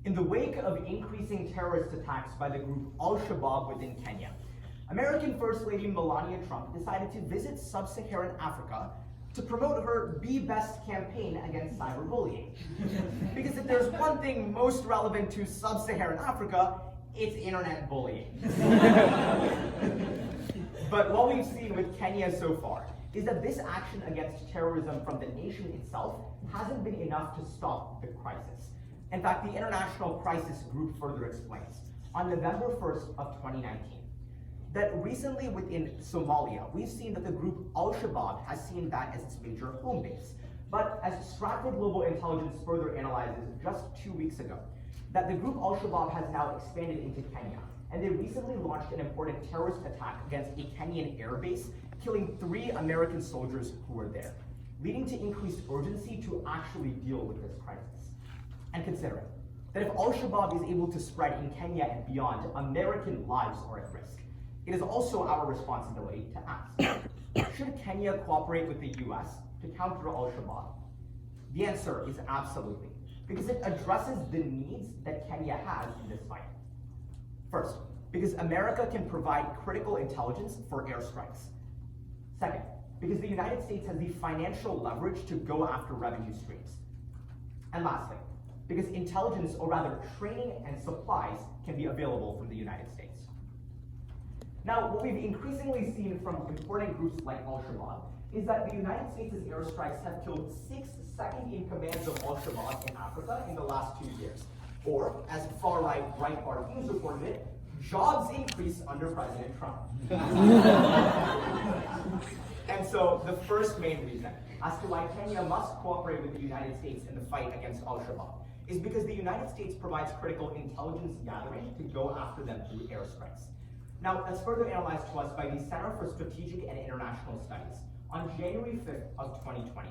In the wake of increasing terrorist attacks by the group Al-Shabaab within Kenya, American First Lady Melania Trump decided to visit sub-Saharan Africa to promote her Be Best campaign against cyberbullying. Because if there's one thing most relevant to sub-Saharan Africa, it's internet bullying. But what we've seen with Kenya so far is that this action against terrorism from the nation itself hasn't been enough to stop the crisis. In fact, the International Crisis Group further explains, on November 1st of 2019, that recently within Somalia, we've seen that the group Al-Shabaab has seen that as its major home base. But as Stratford Global Intelligence further analyzes just 2 weeks ago, that the group Al-Shabaab has now expanded into Kenya, and they recently launched an important terrorist attack against a Kenyan air base, killing 3 American soldiers who were there, leading to increased urgency to actually deal with this crisis. And considering that if Al-Shabaab is able to spread in Kenya and beyond, American lives are at risk, it is also our responsibility to ask, should Kenya cooperate with the US to counter Al-Shabaab? The answer is absolutely, because it addresses the needs that Kenya has in this fight. First, because America can provide critical intelligence for airstrikes. Second, because the United States has the financial leverage to go after revenue streams. And lastly, because intelligence, or rather training and supplies, can be available from the United States. Now, what we've increasingly seen from important groups like Al-Shabaab is that the United States' airstrikes have killed 6 second-in-commands of Al-Shabaab in Africa in the last 2 years. Or, as far-right Breitbart News reported it, jobs increase under President Trump. And so, the first main reason as to why Kenya must cooperate with the United States in the fight against Al-Shabaab is because the United States provides critical intelligence gathering to go after them through airstrikes. Now, that's further analyzed to us by the Center for Strategic and International Studies on January 5th of 2020,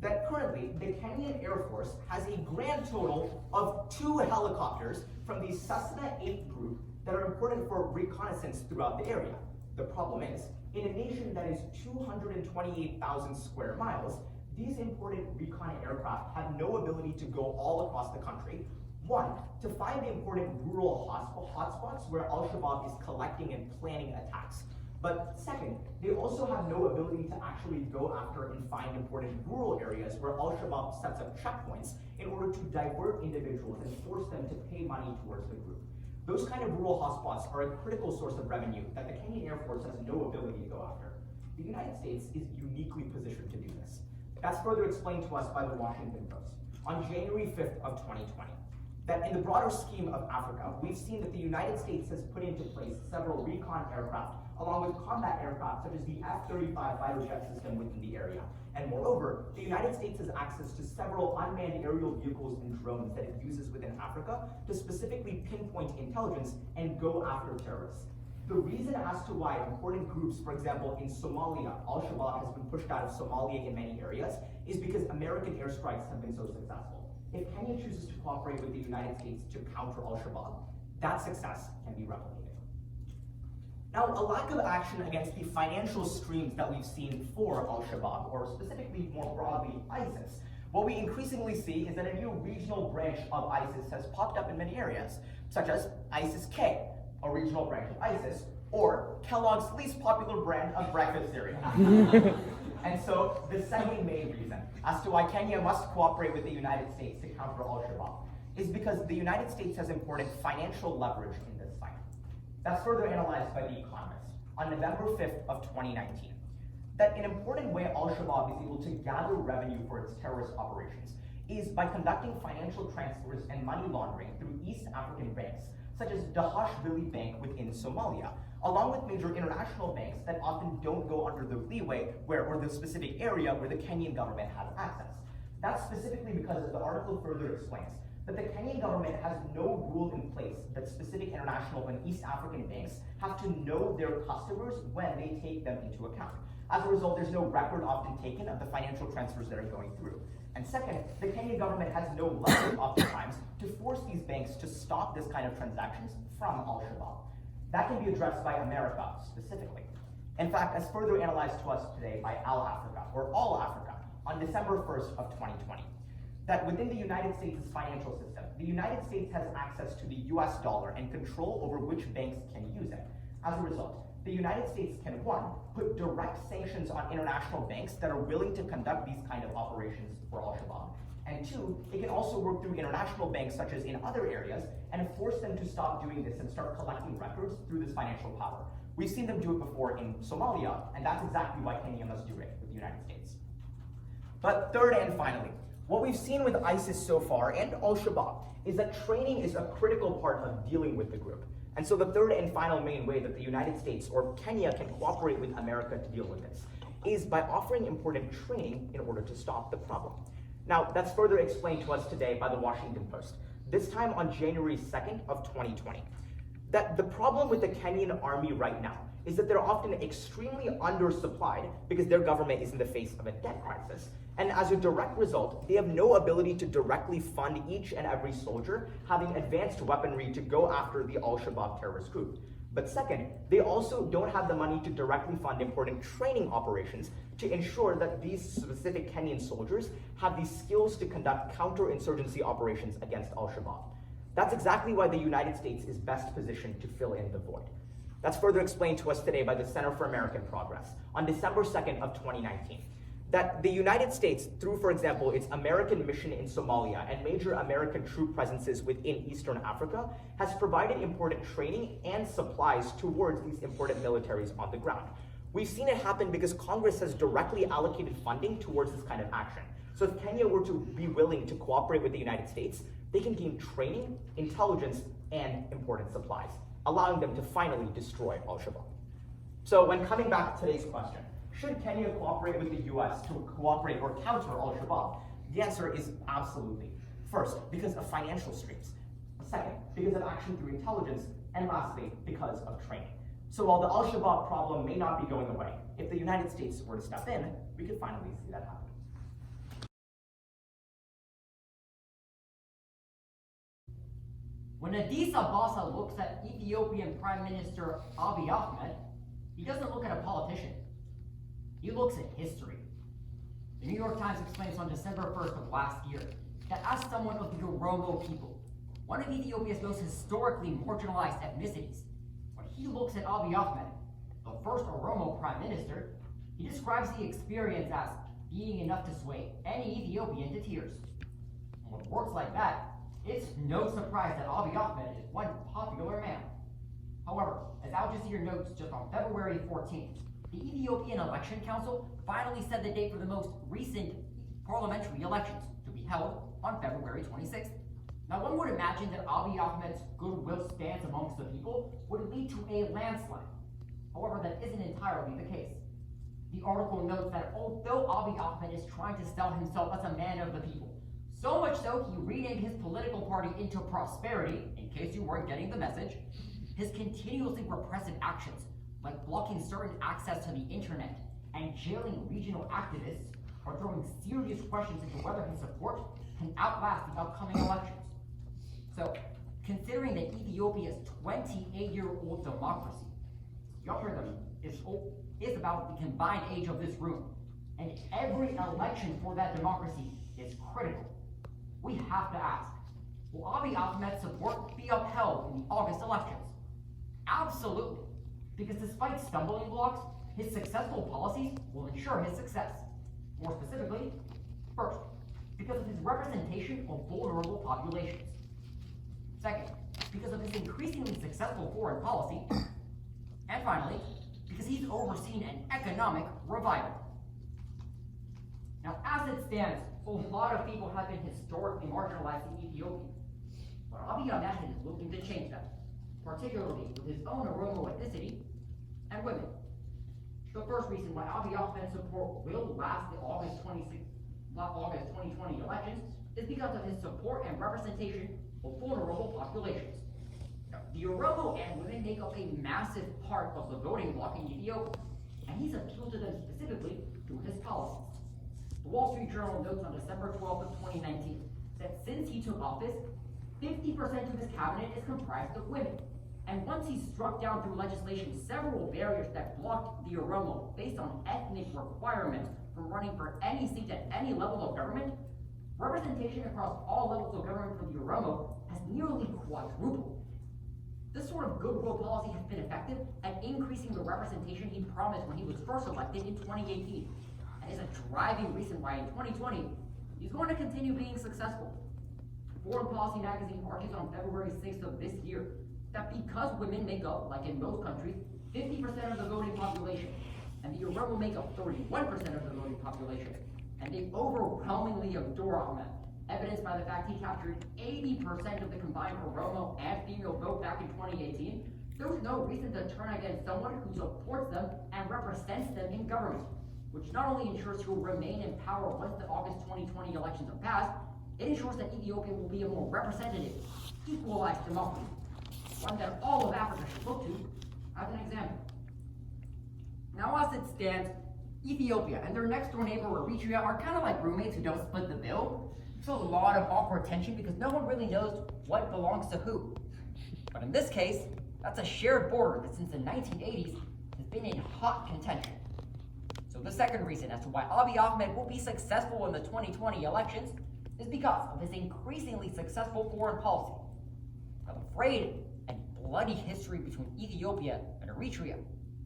that currently the Kenyan Air Force has a grand total of 2 helicopters from the Cessna 8 group that are important for reconnaissance throughout the area. The problem is, in a nation that is 228,000 square miles, these imported recon aircraft have no ability to go all across the country. One, to find the important rural hotspots where Al-Shabaab is collecting and planning attacks. But second, they also have no ability to actually go after and find important rural areas where Al-Shabaab sets up checkpoints in order to divert individuals and force them to pay money towards the group. Those kind of rural hotspots are a critical source of revenue that the Kenyan Air Force has no ability to go after. The United States is uniquely positioned to do this. That's further explained to us by the Washington Post on January 5th of 2020. That in the broader scheme of Africa, we've seen that the United States has put into place several recon aircraft, along with combat aircraft such as the F-35 fighter jet system within the area. And moreover, the United States has access to several unmanned aerial vehicles and drones that it uses within Africa to specifically pinpoint intelligence and go after terrorists. The reason as to why important groups, for example, in Somalia, Al-Shabaab has been pushed out of Somalia in many areas, is because American airstrikes have been so successful. If Kenya chooses to cooperate with the United States to counter Al-Shabaab, that success can be replicated. Now, a lack of action against the financial streams that we've seen for Al-Shabaab, or specifically more broadly ISIS, what we increasingly see is that a new regional branch of ISIS has popped up in many areas, such as ISIS-K, a regional branch of ISIS, or Kellogg's least popular brand of breakfast cereal. And so the second main reason as to why Kenya must cooperate with the United States to counter Al-Shabaab is because the United States has important financial leverage in this fight. That's further analyzed by The Economist on November 5th of 2019. That an important way Al-Shabaab is able to gather revenue for its terrorist operations is by conducting financial transfers and money laundering through East African banks, such as Dahash Bank within Somalia, along with major international banks that often don't go under the leeway or the specific area where the Kenyan government has access. That's specifically because, as the article further explains, that the Kenyan government has no rule in place that specific international and East African banks have to know their customers when they take them into account. As a result, there's no record often taken of the financial transfers that are going through. And second, the Kenyan government has no leverage oftentimes to force these banks to stop this kind of transactions from Al-Shabaab. That can be addressed by America specifically. In fact, as further analyzed to us today by Al Africa, or All Africa, on December 1st of 2020, that within the United States' financial system, the United States has access to the US dollar and control over which banks can use it. As a result, the United States can, one, put direct sanctions on international banks that are willing to conduct these kind of operations for Al-Shabaab. And two, it can also work through international banks such as in other areas and force them to stop doing this and start collecting records through this financial power. We've seen them do it before in Somalia, and that's exactly why Kenya must do it with the United States. But third and finally, what we've seen with ISIS so far and Al-Shabaab is that training is a critical part of dealing with the group. And so the third and final main way that the United States or Kenya can cooperate with America to deal with this is by offering important training in order to stop the problem. Now, that's further explained to us today by the Washington Post, this time on January 2nd of 2020. That the problem with the Kenyan army right now is that they're often extremely undersupplied because their government is in the face of a debt crisis. And as a direct result, they have no ability to directly fund each and every soldier having advanced weaponry to go after the Al-Shabaab terrorist group. But second, they also don't have the money to directly fund important training operations to ensure that these specific Kenyan soldiers have the skills to conduct counterinsurgency operations against Al-Shabaab. That's exactly why the United States is best positioned to fill in the void. That's further explained to us today by the Center for American Progress on December 2nd of 2019. That the United States, through, for example, its American mission in Somalia and major American troop presences within Eastern Africa, has provided important training and supplies towards these important militaries on the ground. We've seen it happen because Congress has directly allocated funding towards this kind of action. So if Kenya were to be willing to cooperate with the United States, they can gain training, intelligence, and important supplies, allowing them to finally destroy Al-Shabaab. So when coming back to today's question, should Kenya cooperate with the US to cooperate or counter Al-Shabaab? The answer is absolutely. First, because of financial streams. Second, because of action through intelligence. And lastly, because of training. So while the Al-Shabaab problem may not be going away, if the United States were to step in, we could finally see that happen. When Addis Ababa looks at Ethiopian Prime Minister Abiy Ahmed, he doesn't look at a politician. He looks at history. The New York Times explains on December 1st of last year that as someone of the Oromo people, one of Ethiopia's most historically marginalized ethnicities, when he looks at Abiy Ahmed, the first Oromo Prime Minister, he describes the experience as being enough to sway any Ethiopian to tears. And with words like that, it's no surprise that Abiy Ahmed is one popular man. However, as Al Jazeera notes just on February 14th, the Ethiopian Election Council finally set the date for the most recent parliamentary elections to be held on February 26th. Now, one would imagine that Abiy Ahmed's goodwill stance amongst the people would lead to a landslide. However, that isn't entirely the case. The article notes that although Abiy Ahmed is trying to sell himself as a man of the people, so much so he renamed his political party into Prosperity, in case you weren't getting the message, his continuously repressive actions, like blocking certain access to the internet and jailing regional activists, are throwing serious questions into whether his support can outlast the upcoming elections. So, considering that Ethiopia's 28-year-old democracy, younger than is about the combined age of this room, and every election for that democracy is critical, we have to ask, will Abiy Ahmed's support be upheld in the August elections? Absolutely. Because despite stumbling blocks, his successful policies will ensure his success. More specifically, first, because of his representation of vulnerable populations. Second, because of his increasingly successful foreign policy. And finally, because he's overseen an economic revival. Now, as it stands, a lot of people have been historically marginalized in Ethiopia. But Abiy Ahmed is looking to change that, particularly with his own Oromo ethnicity and women. The first reason why Abiy Ahmed's support will last the August 2020 elections is because of his support and representation of vulnerable populations. Now, the Oromo and women make up a massive part of the voting bloc in Ethiopia, and he's appealed to them specifically through his policies. The Wall Street Journal notes on December 12th of 2019 that since he took office, 50% of his cabinet is comprised of women. And once he struck down through legislation several barriers that blocked the Oromo based on ethnic requirements from running for any seat at any level of government, representation across all levels of government for the Oromo has nearly quadrupled. This sort of goodwill policy has been effective at increasing the representation he promised when he was first elected in 2018, and is a driving reason why in 2020 he's going to continue being successful. Foreign Policy magazine argues on February 6th of this year that because women make up, like in most countries, 50% of the voting population, and the Oromo make up 31% of the voting population, and they overwhelmingly adore Ahmed, evidenced by the fact he captured 80% of the combined Oromo and female vote back in 2018, there's no reason to turn against someone who supports them and represents them in government, which not only ensures he'll remain in power once the August 2020 elections have passed, it ensures that Ethiopia will be a more representative, equalized democracy, one that all of Africa should look to as an example. Now as it stands, Ethiopia and their next door neighbor Eritrea are kind of like roommates who don't split the bill. There's a lot of awkward tension because no one really knows what belongs to who. But in this case, that's a shared border that since the 1980s has been in hot contention. So the second reason as to why Abiy Ahmed will be successful in the 2020 elections is because of his increasingly successful foreign policy. Now the frayed and bloody history between Ethiopia and Eritrea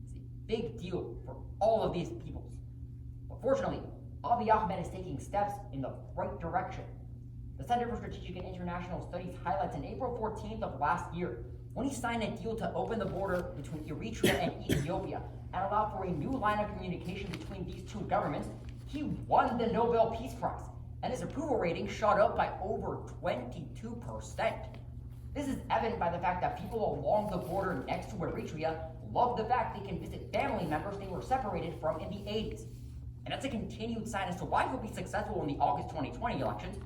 is a big deal for all of these peoples. But fortunately, Abiy Ahmed is taking steps in the right direction. The Center for Strategic and International Studies highlights on April 14th of last year when he signed a deal to open the border between Eritrea and Ethiopia and allow for a new line of communication between these two governments, he won the Nobel Peace Prize, and his approval rating shot up by over 22%. This is evident by the fact that people along the border next to Eritrea love the fact they can visit family members they were separated from in the 80s. And that's a continued sign as to why he'll be successful in the August 2020 elections,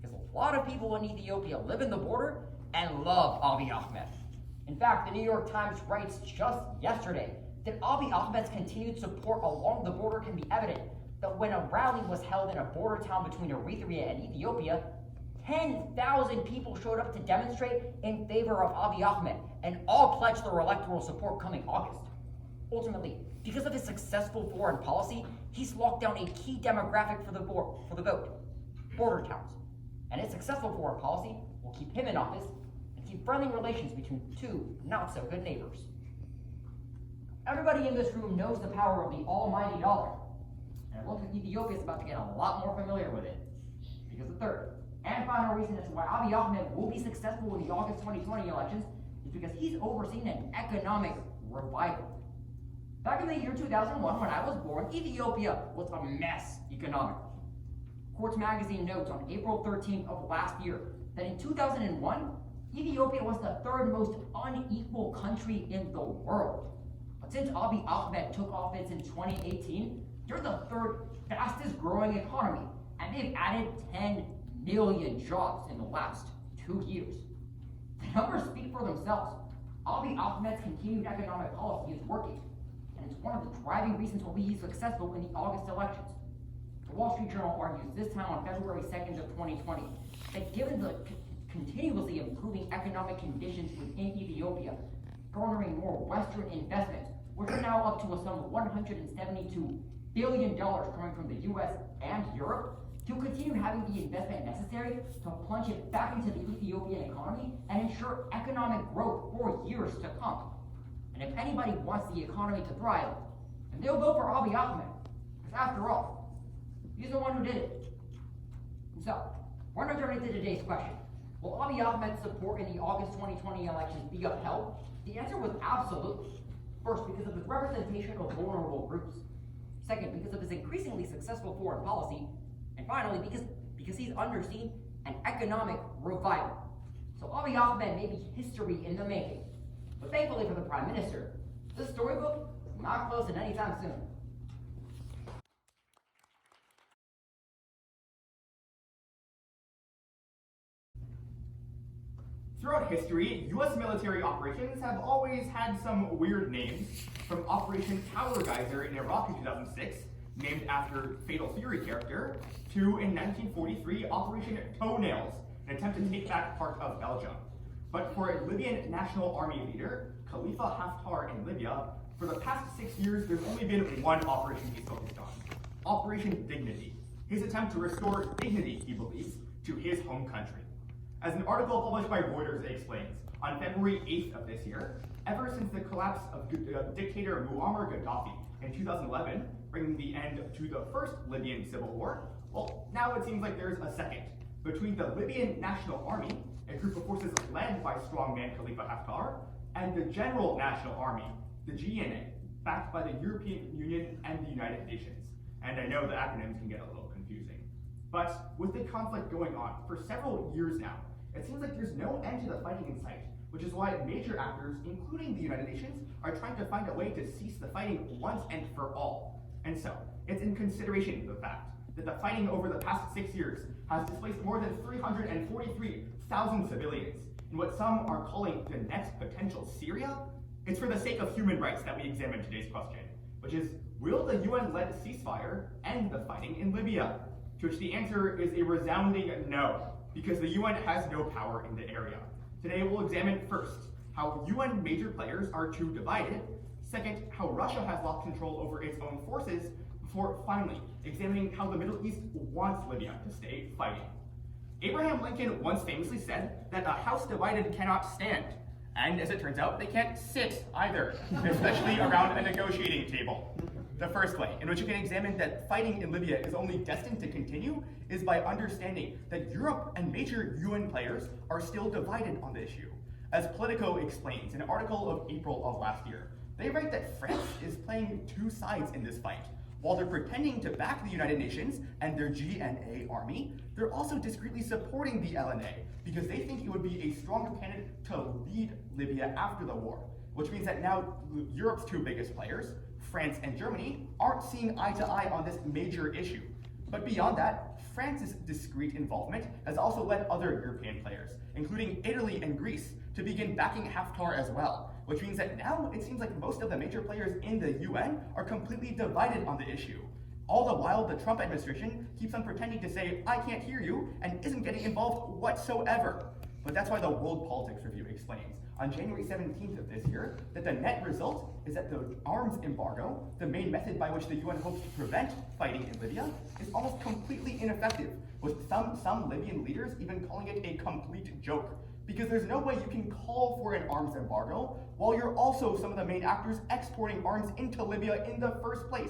because a lot of people in Ethiopia live in the border and love Abiy Ahmed. In fact, the New York Times writes just yesterday that Abiy Ahmed's continued support along the border can be evident that when a rally was held in a border town between Eritrea and Ethiopia, 10,000 people showed up to demonstrate in favor of Abiy Ahmed, and all pledged their electoral support coming August. Ultimately, because of his successful foreign policy, he's locked down a key demographic for the vote, border towns. And his successful foreign policy will keep him in office and keep friendly relations between two not-so-good neighbors. Everybody in this room knows the power of the almighty dollar, and it looks like Ethiopia is about to get a lot more familiar with it. Because the third and final reason as to why Abiy Ahmed will be successful in the August 2020 elections is because he's overseen an economic revival. Back in the year 2001, when I was born, Ethiopia was a mess economically. Quartz magazine notes on April 13th of last year that in 2001, Ethiopia was the third most unequal country in the world. But since Abiy Ahmed took office in 2018, they're the third fastest growing economy, and they've added 10 million jobs in the last 2 years. The numbers speak for themselves. Abiy Ahmed's continued economic policy is working, and it's one of the driving reasons why he's successful in the August elections. The Wall Street Journal argues this time on February 2nd of 2020 that given the continuously improving economic conditions within Ethiopia, garnering more Western investments, which are now up to a sum of $172 billion coming from the US and Europe, to continue having the investment necessary to plunge it back into the Ethiopian economy and ensure economic growth for years to come. And if anybody wants the economy to thrive, then they'll go for Abiy Ahmed, because after all, he's the one who did it. And so, we're going to turn into today's question. Will Abiy Ahmed's support in the August 2020 elections be upheld? The answer was absolutely. First, because of his representation of vulnerable groups. Second, because of his increasingly successful foreign policy. And finally, because he's underseen an economic revival. So Abiy Ahmed may be history in the making. But thankfully for the Prime Minister, this storybook is not closing anytime soon. Throughout history, U.S. military operations have always had some weird names, from Operation Tower Geyser in Iraq in 2006, named after Fatal Fury character, to in 1943 Operation Toenails, an attempt to take back part of Belgium. But for a Libyan National Army leader, Khalifa Haftar in Libya, for the past 6 years there's only been one operation he's focused on, Operation Dignity. his attempt to restore dignity, he believes, to his home country. As an article published by Reuters explains, on February 8th of this year, ever since the collapse of dictator Muammar Gaddafi in 2011, bringing the end to the first Libyan civil war, well, now it seems like there's a second, between the Libyan National Army, a group of forces led by strongman Khalifa Haftar, and the General National Army, the GNA, backed by the European Union and the United Nations. And I know the acronyms can get a little confusing. But with the conflict going on for several years now, it seems like there's no end to the fighting in sight, which is why major actors, including the United Nations, are trying to find a way to cease the fighting once and for all. And so, it's in consideration of the fact that the fighting over the past 6 years has displaced more than 343,000 civilians in what some are calling the next potential Syria. It's for the sake of human rights that we examine today's question, which is, will the UN-led ceasefire end the fighting in Libya? To which the answer is a resounding no, because the UN has no power in the area. Today we'll examine first, how UN major players are too divided, second, how Russia has lost control over its own forces, before finally examining how the Middle East wants Libya to stay fighting. Abraham Lincoln once famously said that a house divided cannot stand, and as it turns out, they can't sit either, especially around a negotiating table. The first way in which you can examine that fighting in Libya is only destined to continue is by understanding that Europe and major UN players are still divided on the issue. As Politico explains in an article of April of last year, they write that France is playing two sides in this fight. While they're pretending to back the United Nations and their GNA army, they're also discreetly supporting the LNA because they think it would be a strong candidate to lead Libya after the war, which means that now Europe's two biggest players, France and Germany, aren't seeing eye to eye on this major issue. But beyond that, France's discreet involvement has also led other European players, including Italy and Greece, to begin backing Haftar as well, which means that now it seems like most of the major players in the UN are completely divided on the issue. All the while, the Trump administration keeps on pretending to say, I can't hear you, and isn't getting involved whatsoever. But that's why the World Politics Review explains, on January 17th of this year, that the net result is that the arms embargo, the main method by which the UN hopes to prevent fighting in Libya, is almost completely ineffective, with some Libyan leaders even calling it a complete joke. Because there's no way you can call for an arms embargo while you're also some of the main actors exporting arms into Libya in the first place.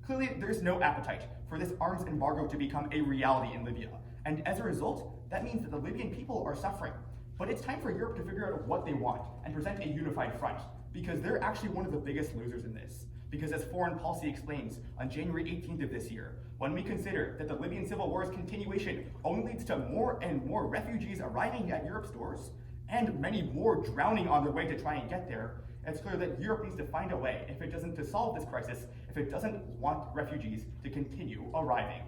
Clearly, there's no appetite for this arms embargo to become a reality in Libya. And as a result, that means that the Libyan people are suffering. But it's time for Europe to figure out what they want and present a unified front, because they're actually one of the biggest losers in this. Because as Foreign Policy explains on January 18th of this year, when we consider that the Libyan civil war's continuation only leads to more and more refugees arriving at Europe's doors, and many more drowning on their way to try and get there, it's clear that Europe needs to find a way, if it doesn't to solve this crisis, if it doesn't want refugees to continue arriving.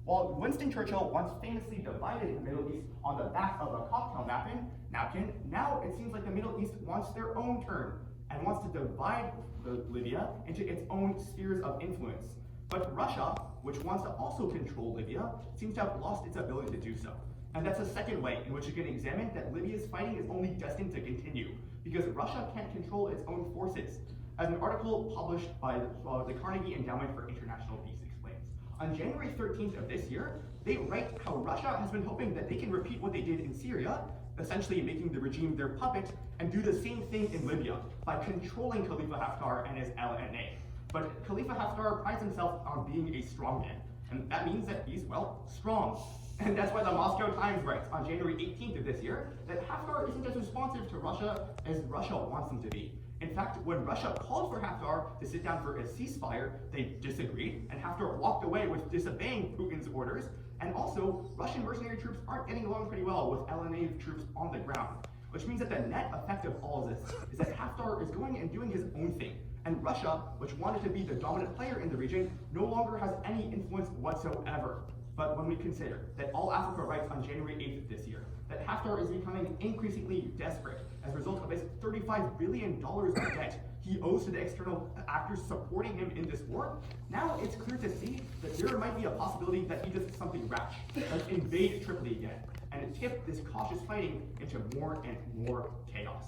While Winston Churchill once famously divided the Middle East on the back of a cocktail napkin, now it seems like the Middle East wants their own turn and wants to divide Libya into its own spheres of influence. But Russia, which wants to also control Libya, seems to have lost its ability to do so. And that's a second way in which you can examine that Libya's fighting is only destined to continue, because Russia can't control its own forces. As an article published by the Carnegie Endowment for International Peace explains, on January 13th of this year, they write how Russia has been hoping that they can repeat what they did in Syria, essentially making the regime their puppet, and do the same thing in Libya by controlling Khalifa Haftar and his LNA. But Khalifa Haftar prides himself on being a strongman, and that means that he's, well, strong. And that's why the Moscow Times writes on January 18th of this year that Haftar isn't as responsive to Russia as Russia wants him to be. In fact, when Russia called for Haftar to sit down for a ceasefire, they disagreed, and Haftar walked away with disobeying Putin's orders. And also, Russian mercenary troops aren't getting along pretty well with LNA troops on the ground, which means that the net effect of all of this is that Haftar is going and doing his own thing. And Russia, which wanted to be the dominant player in the region, no longer has any influence whatsoever. But when we consider that All Africa writes on January 8th of this year that Haftar is becoming increasingly desperate as a result of his $35 billion of debt he owes to the external actors supporting him in this war, now it's clear to see that there might be a possibility that he does something rash, like invade Tripoli again, and tip this cautious fighting into more and more chaos.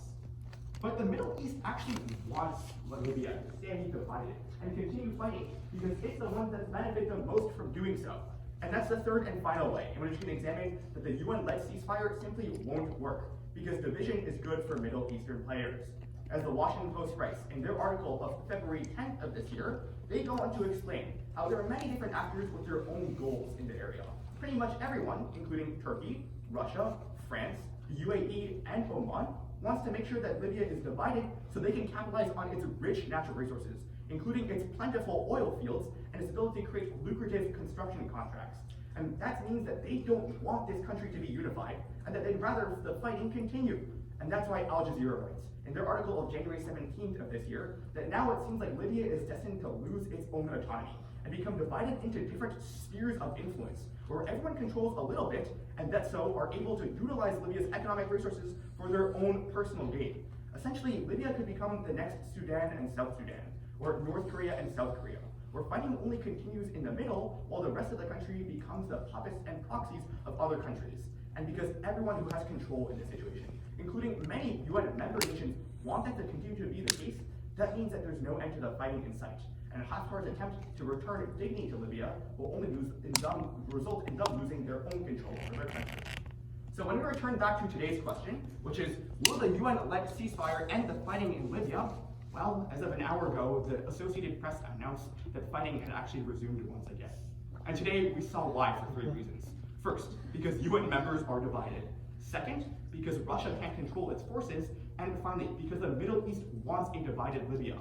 But the Middle East actually wants Libya to stay divided and continue fighting, because it's the one that benefits the most from doing so. And that's the third and final way in which we can examine that the UN-led ceasefire simply won't work, because division is good for Middle Eastern players. As the Washington Post writes in their article of February 10th of this year, they go on to explain how there are many different actors with their own goals in the area. Pretty much everyone, including Turkey, Russia, France, the UAE, and Oman, wants to make sure that Libya is divided so they can capitalize on its rich natural resources, including its plentiful oil fields and its ability to create lucrative construction contracts. And that means that they don't want this country to be unified, and that they'd rather the fighting continue. And that's why Al Jazeera writes, in their article of January 17th of this year, that now it seems like Libya is destined to lose its own autonomy and become divided into different spheres of influence, where everyone controls a little bit, and that so are able to utilize Libya's economic resources for their own personal gain. Essentially, Libya could become the next Sudan and South Sudan, or North Korea and South Korea, where fighting only continues in the middle while the rest of the country becomes the puppets and proxies of other countries. And because everyone who has control in this situation, including many UN member nations, want that to continue to be the case, that means that there's no end to the fighting in sight. And a half-hearted attempt to return dignity to Libya will only result in them losing their own control over their country. So when we return back to today's question, which is, will the UN-led ceasefire end the fighting in Libya? Well, as of an hour ago, the Associated Press announced that fighting had actually resumed once again. And today we saw why for 3 reasons. First, because UN members are divided. Second, because Russia can't control its forces. And finally, because the Middle East wants a divided Libya.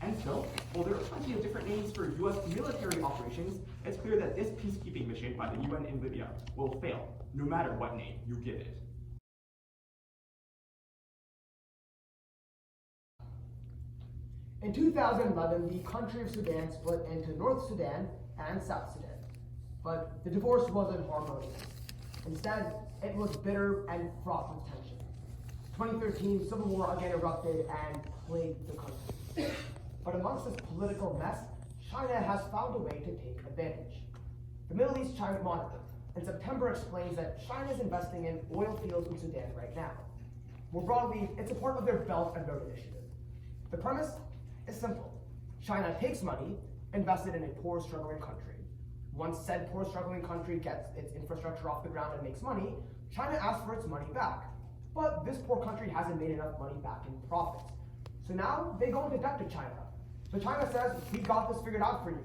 And so, while there are plenty of different names for US military operations, it's clear that this peacekeeping mission by the UN in Libya will fail, no matter what name you give it. In 2011, the country of Sudan split into North Sudan and South Sudan. But the divorce wasn't harmonious. Instead, it was bitter and fraught with tension. 2013, civil war again erupted and plagued the country. But amongst this political mess, China has found a way to take advantage. The Middle East China Monitor in September explains that China is investing in oil fields in Sudan right now. More broadly, it's a part of their Belt and Road Initiative. The premise is simple. China takes money invested in a poor, struggling country. Once said poor, struggling country gets its infrastructure off the ground and makes money, China asks for its money back. But this poor country hasn't made enough money back in profits. So now they go into debt to China. So China says, we got this figured out for you.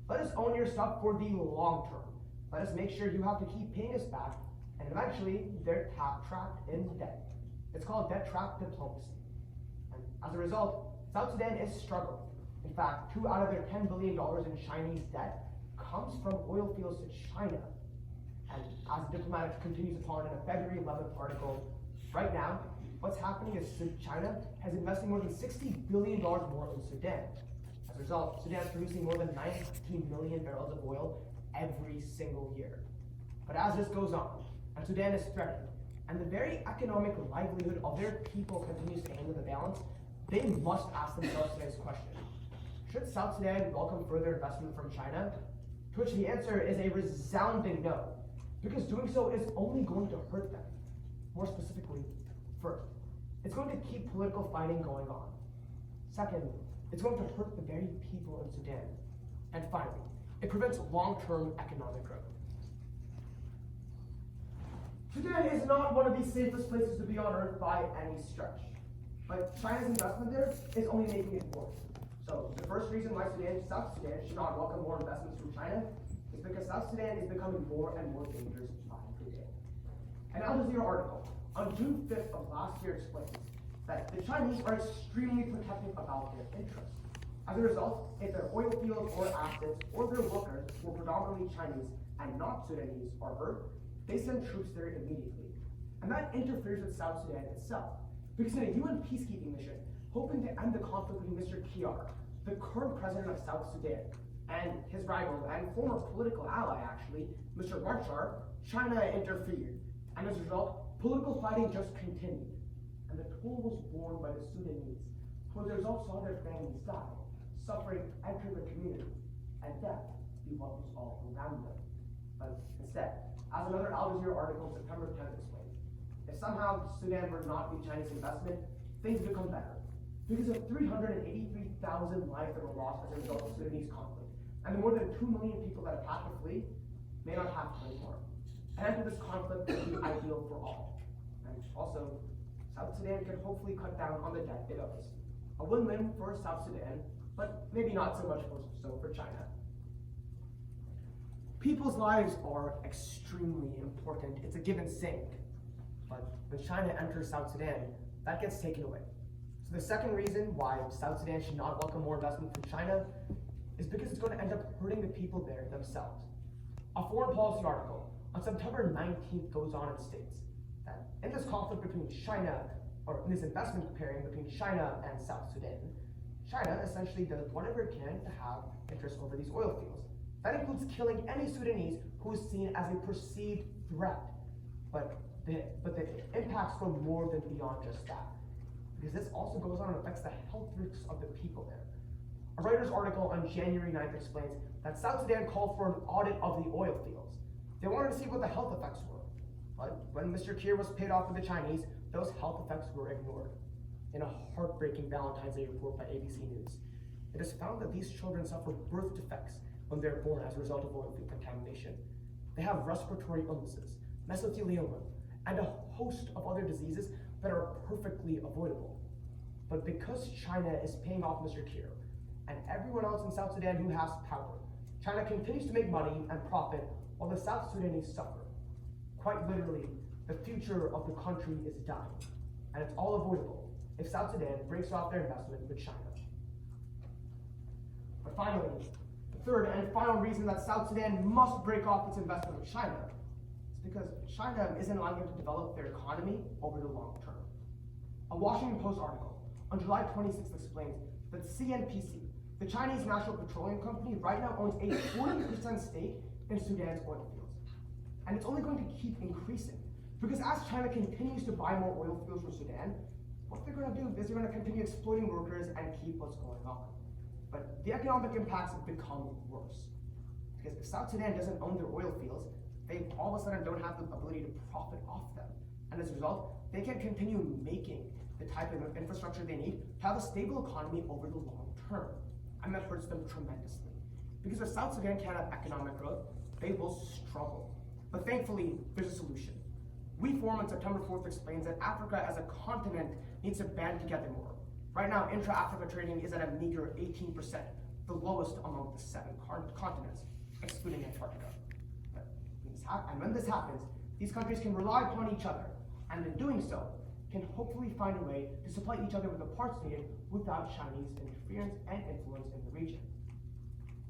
Let us own your stuff for the long term. Let us make sure you have to keep paying us back, and eventually they're trapped in debt. It's called debt trap diplomacy. And as a result, South Sudan is struggling. In fact, 2 out of their $10 billion in Chinese debt comes from oil fields to China. And as Diplomatic continues upon in a February 11th article, right now, what's happening is China has invested more than $60 billion more in Sudan. As a result, Sudan is producing more than 19 million barrels of oil every single year. But as this goes on, and Sudan is threatened, and the very economic livelihood of their people continues to hang in the balance, they must ask themselves today's question. Should South Sudan welcome further investment from China? To which the answer is a resounding no, because doing so is only going to hurt them. More specifically, first, it's going to keep political fighting going on. Second, it's going to hurt the very people in Sudan. And finally, it prevents long-term economic growth. Sudan is not one of the safest places to be on earth by any stretch. But China's investment there is only making it worse. So the first reason why South Sudan should not welcome more investments from China is because South Sudan is becoming more and more dangerous by the day. An Al Jazeera article on June 5th of last year explains that the Chinese are extremely protective about their interests. As a result, if their oil fields or assets or their workers who are predominantly Chinese and not Sudanese are hurt, they send troops there immediately. And that interferes with South Sudan itself. Because in a UN peacekeeping mission, hoping to end the conflict between Mr. Kiar, the current president of South Sudan, and his rival and former political ally, actually, Mr. Machar, China interfered. And as a result, political fighting just continued. And the toll was borne by the Sudanese, who as a result saw their families die, suffering enter the community, and death be what was all around them. But instead, as another Al Jazeera article September 10th explained, if somehow Sudan were not the Chinese investment, things become better. Because of 383,000 lives that were lost as a result of Sudanese conflict, and the more than 2 million people that have had to flee may not have anymore. An end to this conflict would be ideal for all. And also, South Sudan can hopefully cut down on the debt it owes. A win-win for South Sudan, but maybe not so much for China. People's lives are extremely important. It's a given saying. But when China enters South Sudan, that gets taken away. So the second reason why South Sudan should not welcome more investment from China is because it's going to end up hurting the people there themselves. A foreign policy article on September 19th goes on and states that in this conflict between China, or in this investment pairing between China and South Sudan, China essentially does whatever it can to have interest over these oil fields. That includes killing any Sudanese who is seen as a perceived threat. But the impacts go more than beyond just that. Because this also goes on and affects the health risks of the people there. A Reuters article on January 9th explains that South Sudan called for an audit of the oil fields. They wanted to see what the health effects were. But when Mr. Kiir was paid off with the Chinese, those health effects were ignored. In a heartbreaking Valentine's Day report by ABC News, it is found that these children suffer birth defects when they're born as a result of oil field contamination. They have respiratory illnesses, mesothelioma, and a host of other diseases that are perfectly avoidable. But because China is paying off Mr. Kiir and everyone else in South Sudan who has power, China continues to make money and profit while the South Sudanese suffer. Quite literally, the future of the country is dying, and it's all avoidable if South Sudan breaks off their investment with China. But finally, the third and final reason that South Sudan must break off its investment with China is because China isn't allowing them to develop their economy over the long term. A Washington Post article on July 26th explains that CNPC, the Chinese National Petroleum Company, right now owns a 40% stake in Sudan's oil fields. And it's only going to keep increasing, because as China continues to buy more oil fields from Sudan, what they're going to do is they're going to continue exploiting workers and keep what's going on. But the economic impacts have become worse. Because if South Sudan doesn't own their oil fields, they all of a sudden don't have the ability to profit off them. And as a result, they can continue making the type of infrastructure they need to have a stable economy over the long term. And that hurts them tremendously. Because if South Sudan can't have economic growth, they will struggle. But thankfully, there's a solution. We Forum on September 4th explains that Africa as a continent needs to band together more. Right now, intra-Africa trading is at a meager 18%, the lowest among the 7 continents, excluding Antarctica. And when this happens, these countries can rely upon each other, and in doing so, can hopefully find a way to supply each other with the parts needed without Chinese interference and influence in the region.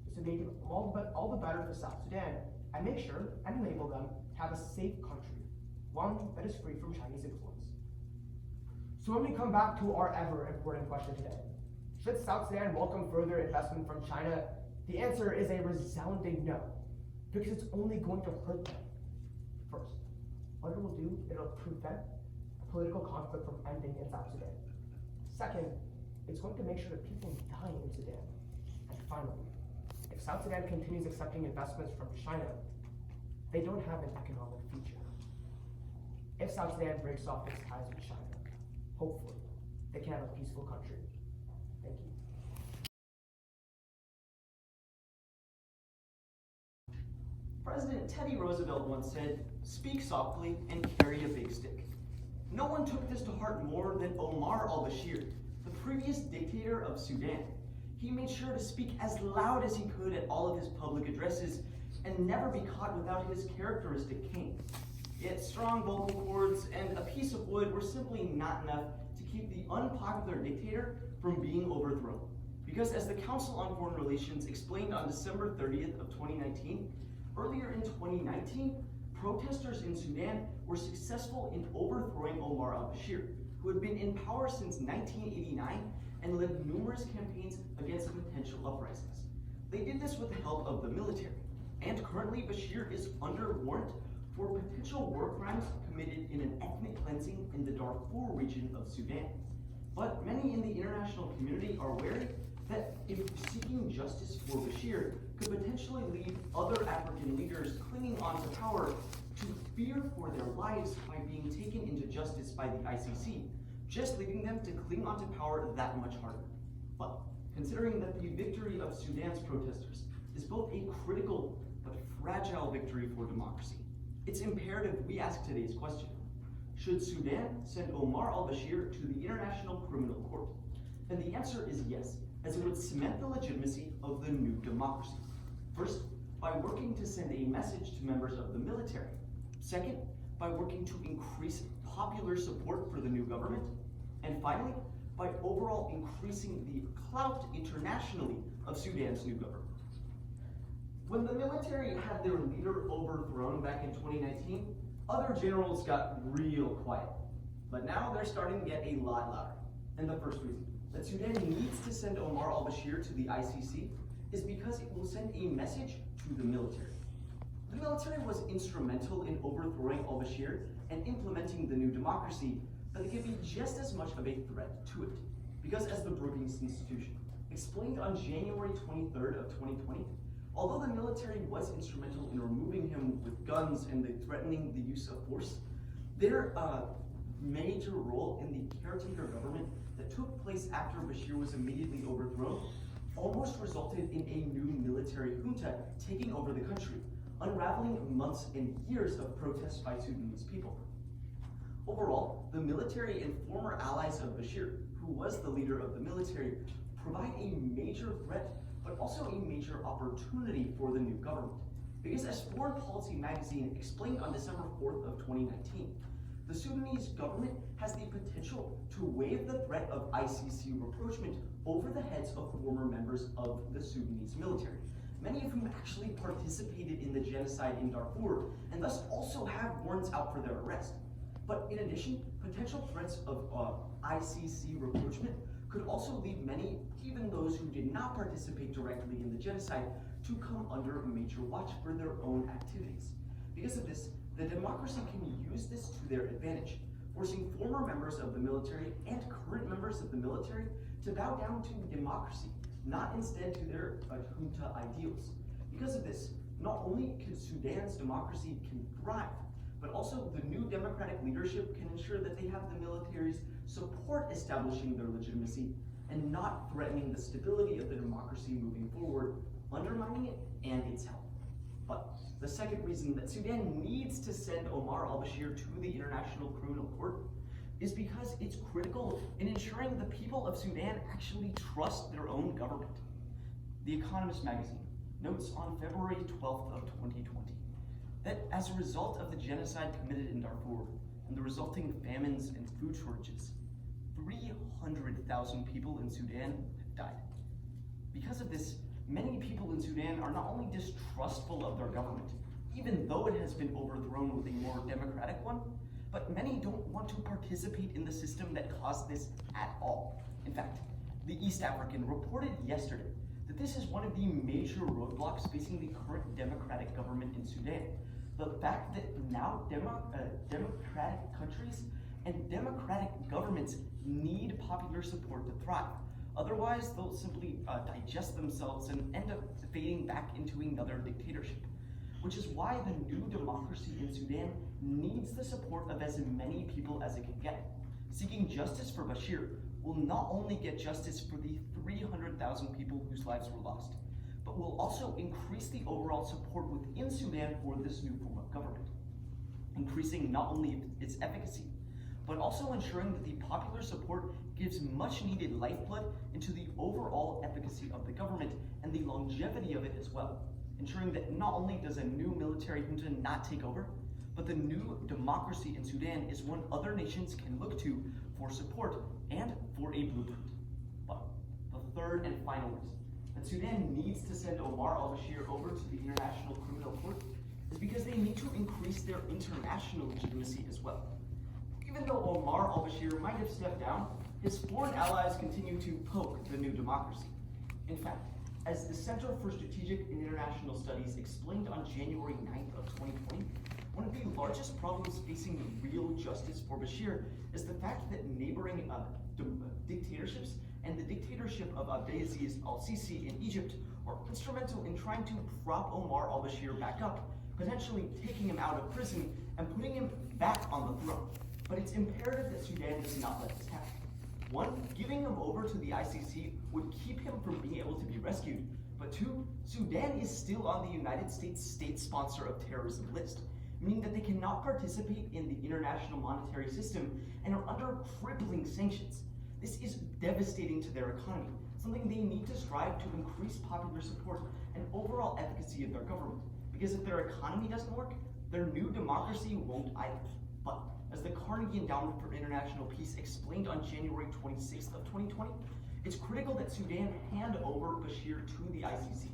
This will make it all the better for South Sudan, and make sure and enable them to have a safe country, one that is free from Chinese influence. So when we come back to our ever important question today, should South Sudan welcome further investment from China? The answer is a resounding no, because it's only going to hurt them. First, what it will do, it'll prevent political conflict from ending in South Sudan. Second, it's going to make sure that people die in Sudan. And finally, if South Sudan continues accepting investments from China, they don't have an economic future. If South Sudan breaks off its ties with China, hopefully, they can have a peaceful country. Thank you. President Teddy Roosevelt once said, "Speak softly and carry a big stick." No one took this to heart more than Omar al-Bashir, the previous dictator of Sudan. He made sure to speak as loud as he could at all of his public addresses and never be caught without his characteristic cane. Yet strong vocal cords and a piece of wood were simply not enough to keep the unpopular dictator from being overthrown. Because as the Council on Foreign Relations explained on December 30th of 2019, earlier in 2019, protesters in Sudan were successful in overthrowing Omar al-Bashir, who had been in power since 1989 and led numerous campaigns against potential uprisings. They did this with the help of the military, and currently Bashir is under warrant for potential war crimes committed in an ethnic cleansing in the Darfur region of Sudan. But many in the international community are wary that if seeking justice for Bashir could potentially lead other African leaders clinging onto power to fear for their lives by being taken into justice by the ICC, just leading them to cling onto power that much harder. But considering that the victory of Sudan's protesters is both a critical but but fragile victory for democracy. It's imperative we ask today's question. Should Sudan send Omar al-Bashir to the International Criminal Court? And the answer is yes, as it would cement the legitimacy of the new democracy. First, by working to send a message to members of the military. Second, by working to increase popular support for the new government. And finally, by overall increasing the clout internationally of Sudan's new government. When the military had their leader overthrown back in 2019, other generals got real quiet. But now they're starting to get a lot louder. And the first reason that Sudan needs to send Omar al-Bashir to the ICC is because it will send a message to the military. The military was instrumental in overthrowing al-Bashir and implementing the new democracy, but it could be just as much of a threat to it. Because as the Brookings Institution explained on January 23rd of 2020, although the military was instrumental in removing him with guns and threatening the use of force, their major role in the caretaker government that took place after Bashir was immediately overthrown almost resulted in a new military junta taking over the country, unraveling months and years of protests by Sudanese people. Overall, the military and former allies of Bashir, who was the leader of the military, provide a major threat, but also a major opportunity for the new government. Because as Foreign Policy magazine explained on December 4th of 2019, the Sudanese government has the potential to waive the threat of ICC rapprochement over the heads of former members of the Sudanese military, many of whom actually participated in the genocide in Darfur, and thus also have warrants out for their arrest. But in addition, potential threats of ICC rapprochement could also lead many, even those who did not participate directly in the genocide, to come under major watch for their own activities. Because of this, the democracy can use this to their advantage, forcing former members of the military and current members of the military to bow down to democracy, not instead to their junta ideals. Because of this, not only can Sudan's democracy can thrive, but also the new democratic leadership can ensure that they have the military's support establishing their legitimacy and not threatening the stability of the democracy moving forward, undermining it and its health. But the second reason that Sudan needs to send Omar al-Bashir to the International Criminal Court is because it's critical in ensuring the people of Sudan actually trust their own government. The Economist magazine notes on February 12th of 2020 that as a result of the genocide committed in Darfur and the resulting famines and food shortages, 300,000 people in Sudan have died. Because of this, many people in Sudan are not only distrustful of their government, even though it has been overthrown with a more democratic one, but many don't want to participate in the system that caused this at all. In fact, the East African reported yesterday that this is one of the major roadblocks facing the current democratic government in Sudan. The fact that now democratic countries and democratic governments need popular support to thrive. Otherwise, they'll simply digest themselves and end up fading back into another dictatorship. Which is why the new democracy in Sudan needs the support of as many people as it can get. Seeking justice for Bashir will not only get justice for the 300,000 people whose lives were lost, but will also increase the overall support within Sudan for this new form of government, increasing not only its efficacy, but also ensuring that the popular support gives much needed lifeblood into the overall efficacy of the government and the longevity of it as well, ensuring that not only does a new military junta not take over, but the new democracy in Sudan is one other nations can look to for support and for a blueprint. But the third and final reason that Sudan needs to send Omar al-Bashir over to the International Criminal Court is because they need to increase their international legitimacy as well. Even though Omar al-Bashir might have stepped down, his foreign allies continue to poke the new democracy. In fact, as the Center for Strategic and International Studies explained on January 9th of 2020, one of the largest problems facing real justice for Bashir is the fact that neighboring dictatorships and the dictatorship of Abdelaziz al-Sisi in Egypt are instrumental in trying to prop Omar al-Bashir back up, potentially taking him out of prison and putting him back on the throne. But it's imperative that Sudan does not let this happen. One, giving him over to the ICC would keep him from being able to be rescued, But two, Sudan is still on the United States state sponsor of terrorism list, meaning that they cannot participate in the international monetary system and are under crippling sanctions. This is devastating to their economy, something they need to strive to increase popular support and overall efficacy of their government. Because if their economy doesn't work, their new democracy won't either. But as the Carnegie Endowment for International Peace explained on January 26th of 2020, it's critical that Sudan hand over Bashir to the ICC,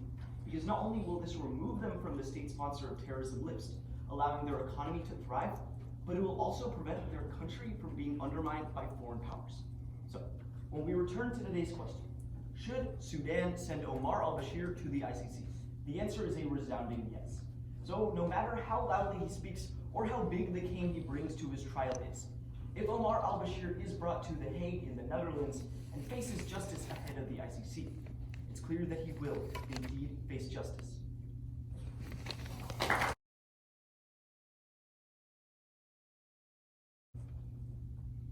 because not only will this remove them from the state sponsor of terrorism list, allowing their economy to thrive, but it will also prevent their country from being undermined by foreign powers. So, when we return to today's question, should Sudan send Omar al-Bashir to the ICC? The answer is a resounding yes. So, no matter how loudly he speaks or how big the cane he brings to his trial is, if Omar al-Bashir is brought to The Hague in the Netherlands and faces justice ahead of the ICC, it's clear that he will indeed face justice.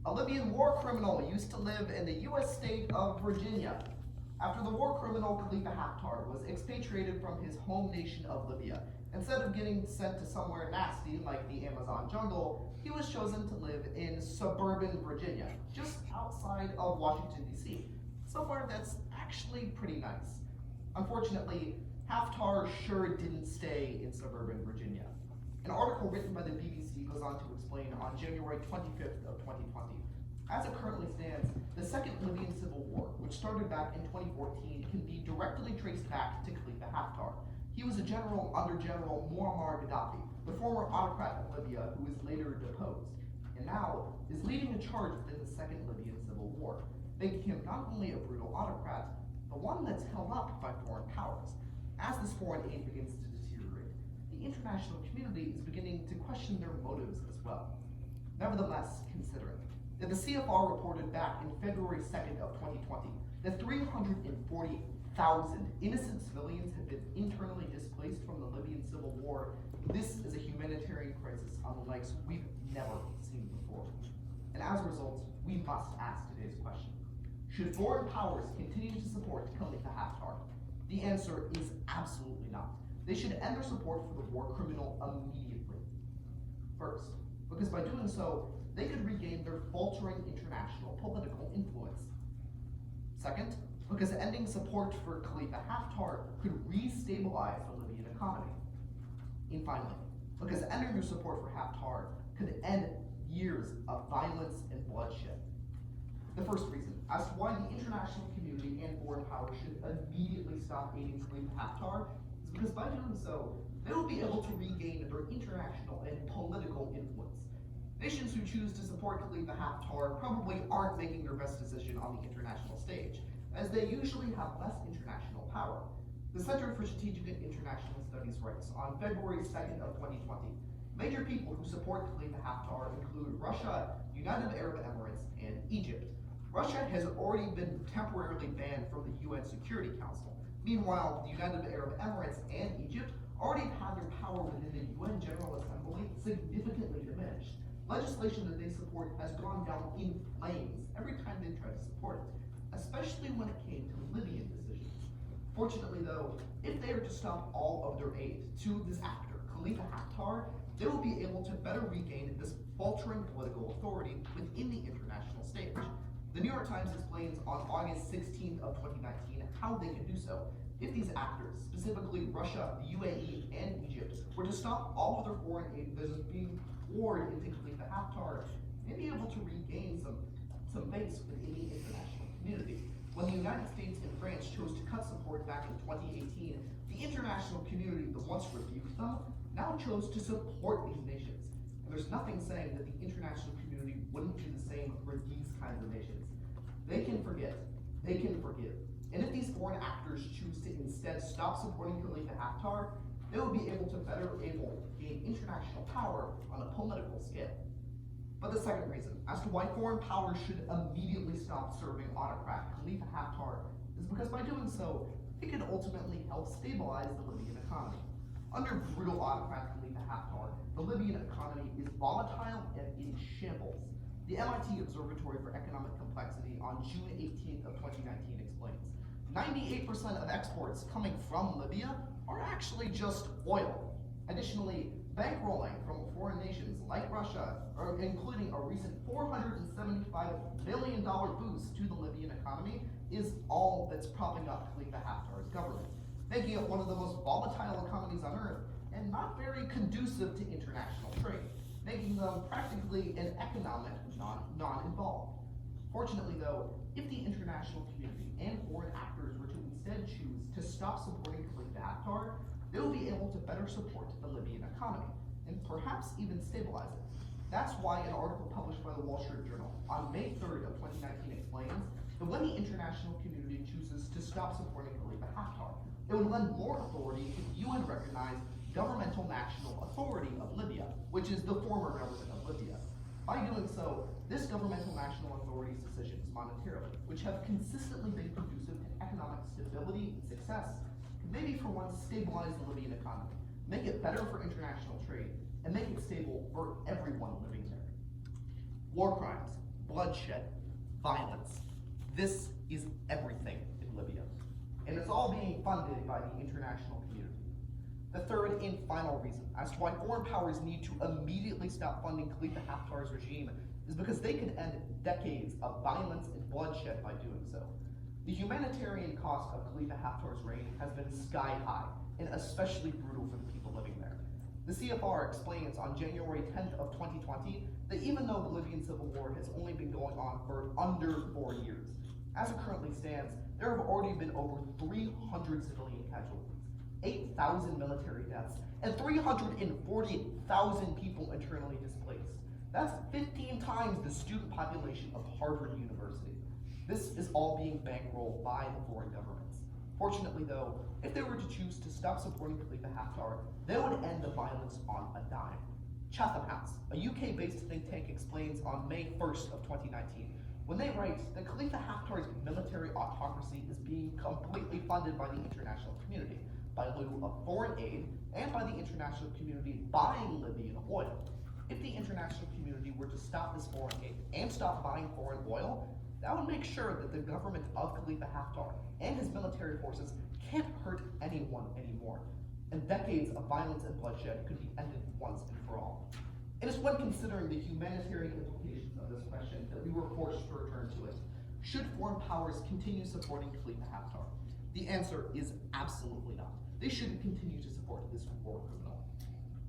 A Libyan war criminal used to live in the U.S. state of Virginia. After the war criminal Khalifa Haftar was expatriated from his home nation of Libya, instead of getting sent to somewhere nasty like the Amazon jungle, he was chosen to live in suburban Virginia, just outside of Washington, D.C., somewhere that's actually pretty nice. Unfortunately, Haftar sure didn't stay in suburban Virginia. An article written by the BBC goes on to explain on January 25th of 2020. As it currently stands, the Second Libyan Civil War, which started back in 2014, can be directly traced back to Khalifa Haftar. He was a general under General Muammar Gaddafi, the former autocrat of Libya who was later deposed, and now is leading a charge within the Second Libyan Civil War, making him not only a brutal autocrat, but one that's held up by foreign powers. As this foreign aid begins to deteriorate, the international community is beginning to question their motives as well. Nevertheless, considering that the CFR reported back in February 2nd of 2020 that 340,000 innocent civilians have been internally displaced from the Libyan civil war, this is a humanitarian crisis on the likes we've never seen before. And as a result, we must ask today's question. Should foreign powers continue to support Khalifa Haftar? The answer is absolutely not. They should end their support for the war criminal immediately. First, because by doing so, they could regain their faltering international political influence. Second, because ending support for Khalifa Haftar could re-stabilize the Libyan economy. And finally, because ending their support for Haftar could end years of violence and bloodshed. The first reason as to why the international community and foreign powers should immediately stop aiding Khalifa Haftar is because by doing so, they will be able to regain their international and political influence. Nations who choose to support Khalifa Haftar probably aren't making their best decision on the international stage, as they usually have less international power. The Center for Strategic and International Studies writes on February 2nd of 2020, major people who support Khalifa Haftar include Russia, United Arab Emirates, and Egypt. Russia has already been temporarily banned from the UN Security Council. Meanwhile, the United Arab Emirates and Egypt already had their power within the UN General Assembly significantly diminished. Legislation that they support has gone down in flames every time they try to support it, especially when it came to Libyan decisions. Fortunately though, if they are to stop all of their aid to this actor, Khalifa Haftar, they will be able to better regain this faltering political authority within the international stage. The New York Times explains on August 16th of 2019 how they can do so. If these actors, specifically Russia, the UAE, and Egypt, were to stop all of their foreign aid that is being poured into Khalifa Haftar, they'd be able to regain some base within the international community. When the United States and France chose to cut support back in 2018, the international community that once rebuked them now chose to support these nations. And there's nothing saying that the international community wouldn't do the same for these kinds of nations. They can forget, they can forgive. And if these foreign actors choose to instead stop supporting Khalifa Haftar, they will be able to better gain international power on a political scale. But the second reason as to why foreign powers should immediately stop serving autocrat Khalifa Haftar is because by doing so, it can ultimately help stabilize the Libyan economy. Under brutal autocrat Khalifa Haftar, the Libyan economy is volatile and in shambles. The MIT Observatory for Economic Complexity on June 18th of 2019 explains, 90% 98% of exports coming from Libya are actually just oil. Additionally, bankrolling from foreign nations like Russia, including a recent $475 million boost to the Libyan economy, is all that's propping up Khalifa Haftar's government, making it one of the most volatile economies on earth and not very conducive to international trade, making them practically an economic non-involved. Fortunately though, if the international community and foreign actors were to instead choose to stop supporting Khalifa Haftar, they will be able to better support the Libyan economy, and perhaps even stabilize it. That's why an article published by the Wall Street Journal on May 3rd of 2019 explains that when the international community chooses to stop supporting Khalifa Haftar, it would lend more authority to the UN-recognized Governmental National Authority of Libya, which is the former government of Libya. By doing so, this Governmental National Authority's decisions monetarily, which have consistently been conducive to economic stability and success, can maybe for once stabilize the Libyan economy, make it better for international trade, and make it stable for everyone living there. War crimes, bloodshed, violence. This is everything in Libya. And it's all being funded by the international community. The third and final reason as to why foreign powers need to immediately stop funding Khalifa Haftar's regime is because they could end decades of violence and bloodshed by doing so. The humanitarian cost of Khalifa Haftar's reign has been sky high, and especially brutal for the people living there. The CFR explains on January 10th of 2020 that even though the Libyan civil war has only been going on for under 4 years, as it currently stands, there have already been over 300 civilian casualties, 8,000 military deaths, and 340,000 people internally displaced. That's 15 times the student population of Harvard University. This is all being bankrolled by the foreign governments. Fortunately though, if they were to choose to stop supporting Khalifa Haftar, they would end the violence on a dime. Chatham House, a UK-based think tank, explains on May 1st of 2019, when they write that Khalifa Haftar's military autocracy is being completely funded by the international community, by lieu of foreign aid, and by the international community buying Libyan oil. If the international community were to stop this foreign aid and stop buying foreign oil, that would make sure that the government of Khalifa Haftar and his military forces can't hurt anyone anymore, and decades of violence and bloodshed could be ended once and for all. It is when considering the humanitarian implications of this question that we were forced to return to it. Should foreign powers continue supporting Khalifa Haftar? The answer is absolutely not. They shouldn't continue to support this war criminal.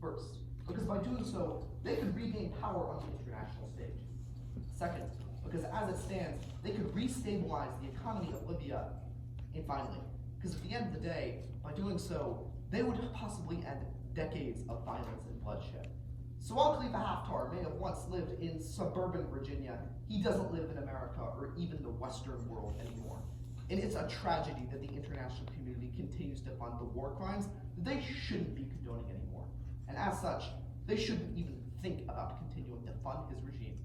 First, because by doing so, they could regain power on the international stage. Second, because as it stands, they could restabilize the economy of Libya. And finally, because at the end of the day, by doing so, they would possibly end decades of violence and bloodshed. So while Khalifa Haftar may have once lived in suburban Virginia, he doesn't live in America or even the Western world anymore. And it's a tragedy that the international community continues to fund the war crimes that they shouldn't be condoning anymore. And as such, they shouldn't even think about continuing to fund his regime.